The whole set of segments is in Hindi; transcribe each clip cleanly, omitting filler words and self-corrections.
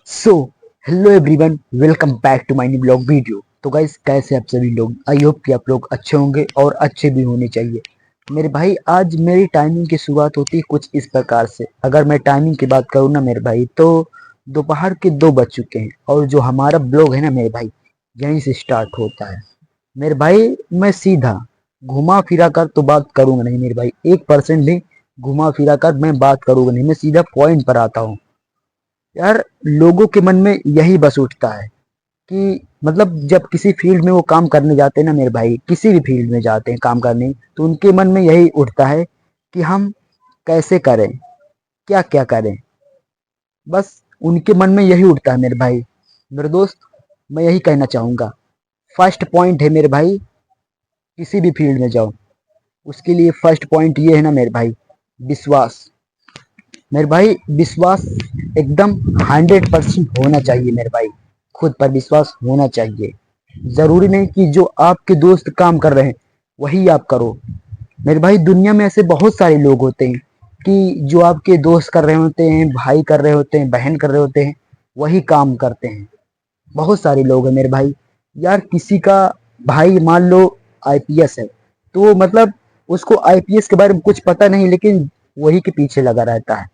So hello everyone, welcome back to my new blog video. तो गाइस, कैसे आप सभी लोग? आई होप कि आप लोग अच्छे होंगे और अच्छे भी होने चाहिए। मेरे भाई, आज मेरी टाइमिंग की शुरुआत होती है कुछ इस प्रकार से। अगर मैं टाइमिंग की बात करूँ ना मेरे भाई, तो दोपहर के 2 बज चुके हैं और जो हमारा ब्लॉग है ना मेरे भाई, यहीं से स्टार्ट होता है। मेरे भाई, मैं सीधा घुमा फिरा कर तो बात करूंगा नहीं मेरे भाई, 1% भी घुमा फिरा कर मैं बात करूंगा नहीं। मैं सीधा पॉइंट पर आता हूँ। यार, लोगों के मन में यही बस उठता है कि मतलब जब किसी फील्ड में वो काम करने जाते हैं ना मेरे भाई, किसी भी फील्ड में जाते हैं काम करने, तो उनके मन में यही उठता है कि हम कैसे करें, क्या क्या करें। बस उनके मन में यही उठता है मेरे भाई। मेरे दोस्त, मैं यही कहना चाहूंगा, फर्स्ट पॉइंट है मेरे भाई, किसी भी फील्ड में जाओ, उसके लिए फर्स्ट पॉइंट ये है ना मेरे भाई, विश्वास। मेरे भाई, विश्वास एकदम 100% होना चाहिए मेरे भाई। खुद पर विश्वास होना चाहिए। जरूरी नहीं कि जो आपके दोस्त काम कर रहे हैं वही आप करो। मेरे भाई, दुनिया में ऐसे बहुत सारे लोग होते हैं कि जो आपके दोस्त कर रहे होते हैं, भाई कर रहे होते हैं, बहन कर रहे होते हैं, वही काम करते हैं। बहुत सारे लोग हैं मेरे भाई। यार, किसी का भाई मान लो आईपीएस है, तो वो मतलब उसको आईपीएस के बारे में कुछ पता नहीं, लेकिन वही के पीछे लगा रहता है।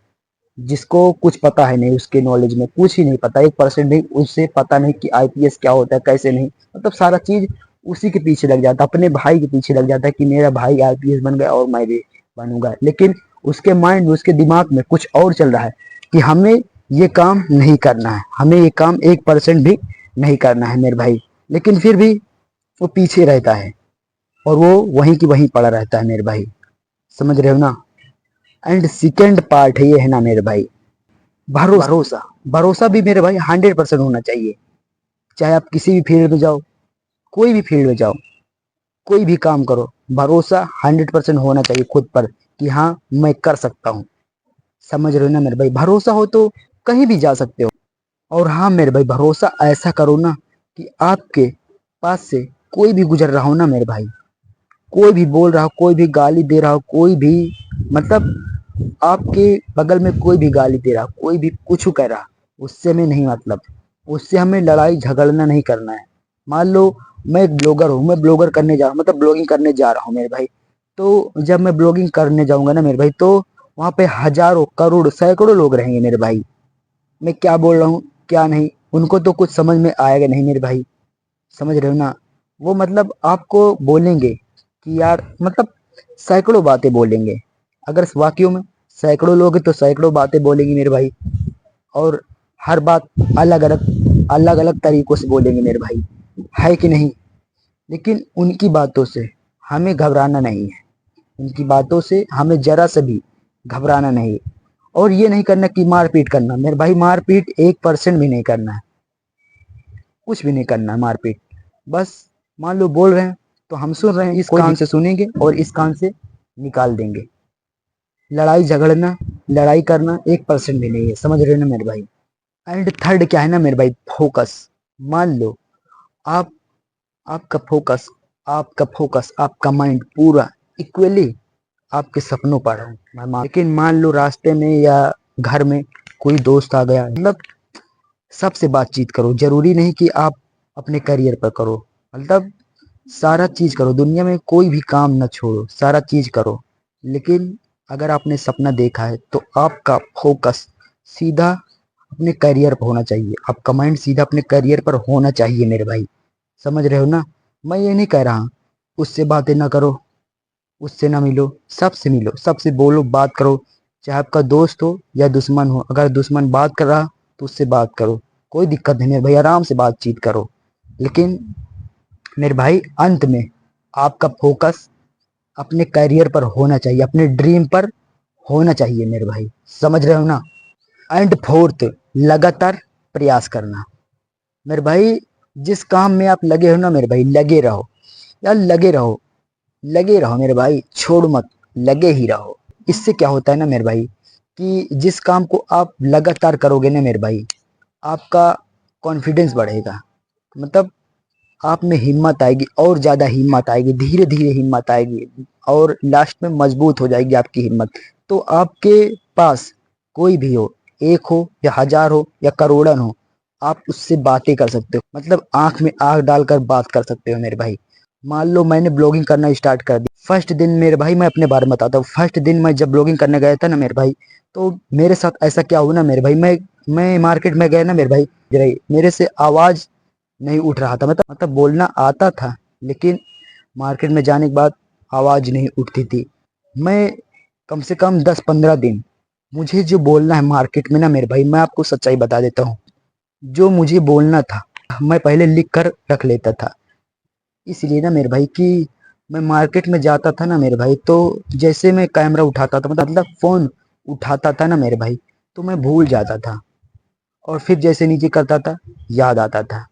जिसको कुछ पता है नहीं, उसके नॉलेज में कुछ ही नहीं पता, 1% भी उससे पता नहीं कि आईपीएस क्या होता है, कैसे नहीं, मतलब सारा चीज उसी के पीछे लग जाता है, अपने भाई के पीछे लग जाता है कि मेरा भाई आईपीएस बन गया और मैं भी बनूंगा। लेकिन उसके माइंड में, उसके दिमाग में कुछ और चल रहा है कि हमें ये काम नहीं करना है, हमें ये काम 1% भी नहीं करना है मेरे भाई। लेकिन फिर भी वो पीछे रहता है और वो वहीं की वहीं पड़ा रहता है मेरे भाई। समझ रहे हो ना? एंड सेकेंड पार्ट है ये है ना मेरे भाई, भरोसा। भरोसा भी मेरे भाई 100% होना चाहिए। चाहे आप किसी भी फील्ड में जाओ, कोई भी फील्ड में जाओ, कोई भी काम करो, भरोसा 100% होना चाहिए खुद पर कि हाँ, मैं कर सकता हूँ। समझ रहे हो ना मेरे भाई? भरोसा हो तो कहीं भी जा सकते हो। और हाँ मेरे भाई, भरोसा ऐसा करो ना कि आपके पास से कोई भी गुजर रहा हो ना मेरे भाई, कोई भी बोल रहा हो, कोई भी गाली दे रहा हो, कोई भी मतलब आपके बगल में कोई भी गाली दे रहा हो, कोई भी कुछ कह रहा, उससे हमें नहीं मतलब, उससे हमें लड़ाई झगड़ना नहीं करना है। मान लो मैं एक ब्लॉगर हूँ, मैं ब्लॉगर करने जा मतलब ब्लॉगिंग करने जा रहा हूँ मेरे भाई। तो जब मैं ब्लॉगिंग करने जाऊंगा ना मेरे भाई, तो वहाँ पे हजारों करोड़ सैकड़ों लोग रहेंगे मेरे भाई। मैं क्या बोल रहा हूँ क्या नहीं, उनको तो कुछ समझ में आएगा नहीं मेरे भाई। समझ रहे हो ना? वो मतलब आपको बोलेंगे कि यार मतलब सैकड़ों बातें बोलेंगे। अगर वाकई में सैकड़ों लोग हैं तो सैकड़ों बातें बोलेंगे मेरे भाई। और हर बात अलग अलग तरीकों से बोलेंगे मेरे भाई, है कि नहीं? लेकिन उनकी बातों से हमें घबराना नहीं है। उनकी बातों से हमें जरा सा भी घबराना नहीं है। और ये नहीं करना कि मारपीट करना मेरे भाई, मारपीट 1% भी नहीं करना है। कुछ भी नहीं करना है मारपीट। बस मान लो बोल रहे हैं तो हम सुन रहे हैं, इस कान से सुनेंगे और इस कान से निकाल देंगे। लड़ाई झगड़ना, लड़ाई करना 1% भी नहीं है। समझ रहे हो ना मेरे भाई? एंड थर्ड क्या है ना मेरे भाई, फोकस। मान लो आप आपका फोकस आपका माइंड पूरा इक्वली आपके सपनों पर है। लेकिन मान लो रास्ते में या घर में कोई दोस्त आ गया, मतलब सबसे बातचीत करो। जरूरी नहीं कि आप अपने करियर पर करो, मतलब सारा चीज करो, दुनिया में कोई भी काम न छोड़ो, सारा चीज करो। लेकिन अगर आपने सपना देखा है तो आपका फोकस सीधा अपने करियर पर होना चाहिए, आपका माइंड सीधा अपने करियर पर होना चाहिए मेरे भाई। समझ रहे हो ना? मैं ये नहीं कह रहा उससे बातें ना करो, उससे ना मिलो, सबसे मिलो, सबसे बोलो, बात करो। चाहे आपका दोस्त हो या दुश्मन हो, अगर दुश्मन बात कर रहा तो उससे बात करो, कोई दिक्कत नहीं मेरे भाई, आराम से बातचीत करो। लेकिन मेरे भाई, अंत में आपका फोकस अपने करियर पर होना चाहिए, अपने ड्रीम पर होना चाहिए मेरे भाई। समझ रहे हो ना? एंड फोर्थ, लगातार प्रयास करना। मेरे भाई, जिस काम में आप लगे हो ना मेरे भाई, लगे रहो यार, लगे रहो, लगे रहो मेरे भाई, छोड़ मत, लगे ही रहो। इससे क्या होता है ना मेरे भाई, कि जिस काम को आप लगातार करोगे ना मेरे भाई, आपका कॉन्फिडेंस बढ़ेगा। मतलब आप में हिम्मत आएगी, और ज्यादा हिम्मत आएगी, धीरे धीरे हिम्मत आएगी, और लास्ट में मजबूत हो जाएगी आपकी हिम्मत। तो आपके पास कोई भी हो, एक हो या हजार हो या करोड़न हो, आप उससे बातें कर सकते हो, मतलब आंख में आंख डालकर बात कर सकते हो मेरे भाई। मान लो मैंने ब्लॉगिंग करना स्टार्ट कर दी, फर्स्ट दिन मेरे भाई मैं अपने बारे में बताता हूँ। फर्स्ट दिन मैं जब ब्लॉगिंग करने गया था ना मेरे भाई, तो मेरे साथ ऐसा क्या हुआ ना मेरे भाई, मैं मार्केट में गया ना मेरे भाई, मेरे से आवाज नहीं उठ रहा था, मतलब बोलना आता था, लेकिन मार्केट में जाने के बाद आवाज नहीं उठती थी। मैं कम से कम 10-15 दिन, मुझे जो बोलना है मार्केट में ना मेरे भाई, मैं आपको सच्चाई बता देता हूँ, जो मुझे बोलना था मैं पहले लिख कर रख लेता था। इसलिए ना मेरे भाई कि मैं मार्केट में जाता था ना मेरे भाई, तो जैसे मैं कैमरा उठाता था, मतलब फोन उठाता था ना मेरे भाई, तो मैं भूल जाता था, और फिर जैसे नीचे करता था याद आता था।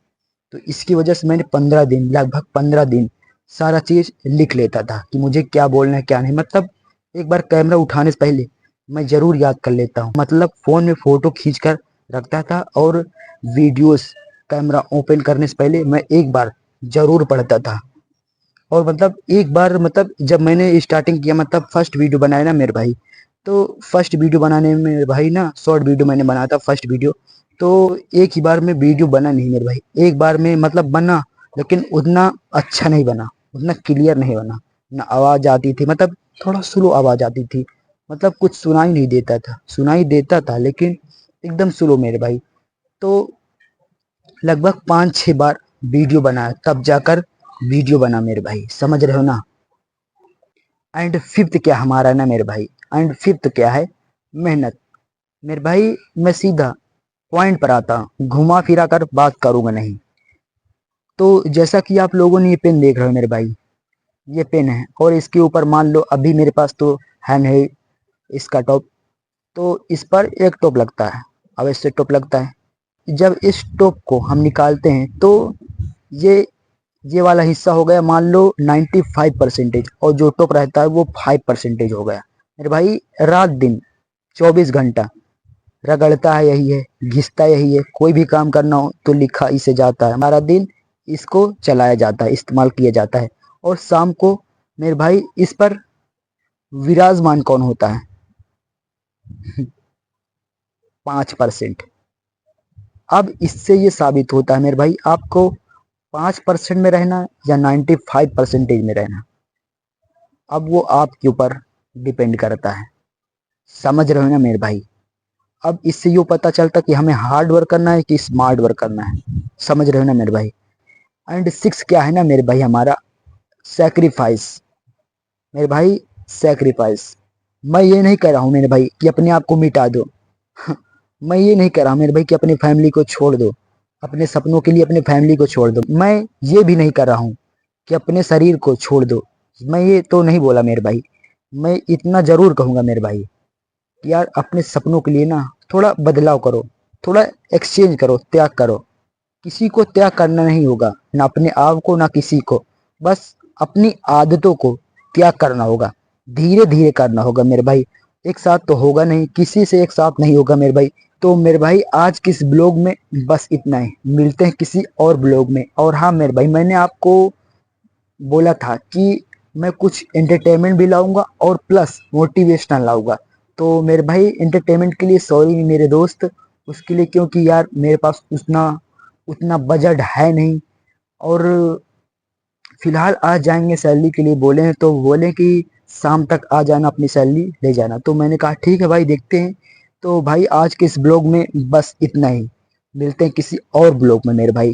तो इसकी वजह से मैंने 15 दिन, लगभग 15 दिन सारा चीज लिख लेता था कि मुझे क्या बोलना है क्या नहीं, मतलब एक बार कैमरा उठाने से पहले मैं जरूर याद कर लेता हूँ, मतलब फोन में फोटो खींच कर रखता था, और वीडियोस कैमरा ओपन करने से पहले मैं एक बार जरूर पढ़ता था। और मतलब एक बार, मतलब जब मैंने स्टार्टिंग किया, मतलब फर्स्ट वीडियो बनाया ना मेरे भाई, तो फर्स्ट वीडियो बनाने में मेरे भाई ना, शॉर्ट वीडियो मैंने बनाया था फर्स्ट वीडियो, तो एक ही बार में वीडियो बना नहीं मेरे भाई, एक बार में मतलब बना, लेकिन उतना अच्छा नहीं बना, उतना क्लियर नहीं बना, ना आवाज आती थी, मतलब थोड़ा स्लो आवाज आती थी, मतलब कुछ सुनाई नहीं देता था, सुनाई देता था लेकिन एकदम स्लो मेरे भाई। तो लगभग 5-6 बार वीडियो बनाया, तब जाकर वीडियो बना मेरे भाई, समझ रहे हो ना। एंड फिफ्थ क्या हमारा ना मेरे भाई, एंड फिफ्थ क्या है, मेहनत। मेरे भाई मैं सीधा पॉइंट पर आता हूँ, घुमा फिरा कर बात करूंगा नहीं। तो जैसा कि आप लोगों ने ये पेन देख रहे हो मेरे भाई, ये पेन है, और इसके ऊपर मान लो अभी मेरे पास तो है नहीं इसका टॉप, तो इस पर एक टॉप लगता है, अवश्य टॉप लगता है। जब इस टॉप को हम निकालते हैं तो ये ये वाला हिस्सा हो गया मान लो 95%, और जो टॉप रहता है वो 5% हो गया मेरे भाई। रात दिन 24 घंटा रगड़ता है यही है, घिसता यही है, कोई भी काम करना हो तो लिखा इसे जाता है, हमारा दिन इसको चलाया जाता है, इस्तेमाल किया जाता है। और शाम को मेरे भाई इस पर विराजमान कौन होता है? 5%। अब इससे ये साबित होता है मेरे भाई, आपको 5% में रहना या 95% में रहना, अब वो आपके ऊपर डिपेंड करता है, समझ रहे हो ना मेरे भाई। अब इससे ये पता चलता कि हमें हार्ड वर्क करना है कि स्मार्ट वर्क करना है, समझ रहे हो ना मेरे भाई। एंड सिक्स क्या है ना मेरे भाई हमारा, सेक्रीफाइस। मेरे भाई सेक्रीफाइस, मैं ये नहीं कह रहा हूँ मेरे भाई कि अपने आप को मिटा दो, मैं ये नहीं कह रहा हूँ मेरे भाई कि अपनी फैमिली को छोड़ दो, अपने सपनों के लिए अपने फैमिली को छोड़ दो, मैं ये भी नहीं कर रहा हूँ कि अपने शरीर को छोड़ दो, मैं ये तो नहीं बोला मेरे भाई। मैं इतना जरूर कहूंगा मेरे भाई कि यार अपने सपनों के लिए ना थोड़ा बदलाव करो, थोड़ा एक्सचेंज करो, त्याग करो। किसी को त्याग करना नहीं होगा, ना अपने आप को ना किसी को, बस अपनी आदतों को त्याग करना होगा, धीरे धीरे करना होगा मेरे भाई, एक साथ तो होगा नहीं, किसी से एक साथ नहीं होगा मेरे भाई। तो मेरे भाई आज किस ब्लॉग में बस इतना ही, मिलते हैं किसी और ब्लॉग में। और हाँ मेरे भाई, मैंने आपको बोला था कि मैं कुछ एंटरटेनमेंट भी लाऊंगा और प्लस मोटिवेशनल लाऊंगा, तो मेरे भाई एंटरटेनमेंट के लिए सॉरी मेरे दोस्त, उसके लिए, क्योंकि यार मेरे पास उतना उतना बजट है नहीं, और फिलहाल आज जाएंगे सैलरी के लिए बोले हैं, तो बोले कि शाम तक आ जाना अपनी सैलरी ले जाना, तो मैंने कहा ठीक है भाई देखते हैं। तो भाई आज के इस ब्लॉग में बस इतना ही, मिलते हैं किसी और ब्लॉग में मेरे भाई।